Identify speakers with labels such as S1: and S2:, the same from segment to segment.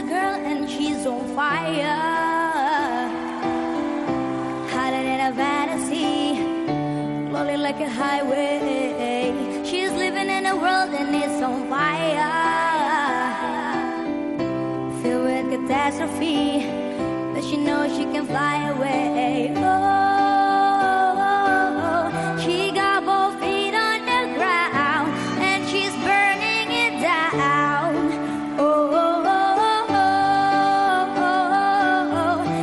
S1: girl and she's on fire, hotter than a fantasy, lonely like a highway. She's living in a world and it's on fire, filled with catastrophe, but she knows she can fly away. Oh, she got both feet on the ground and she's burning it down. Oh,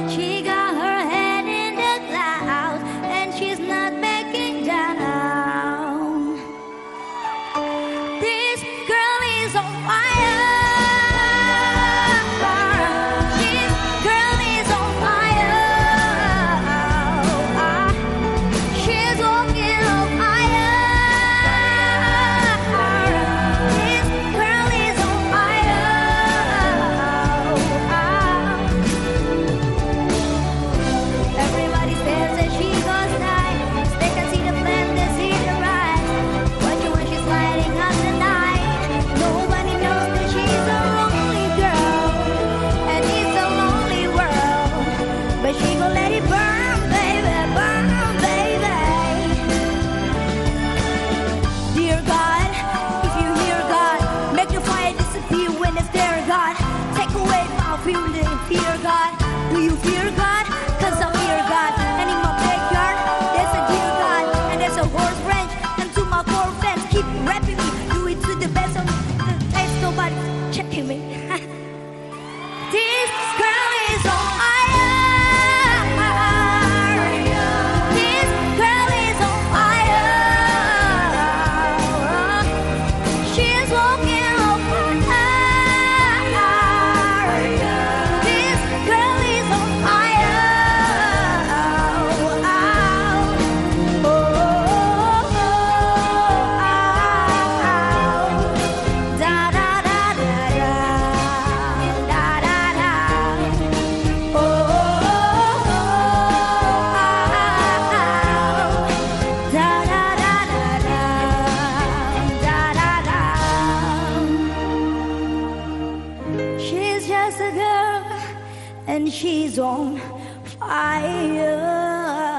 S1: she got her head in the clouds and she's not backing down. This girl is on fire. Fear God, do you fear God? Cause I fear God. And in my backyard, there's a deer God, and there's a horse ranch. And to my core fans, keep rapping me, do it to the best of the taste. Nobody checking me. This girl is on fire. This girl is on fire. She's walking on fire. She's just a girl and she's on fire.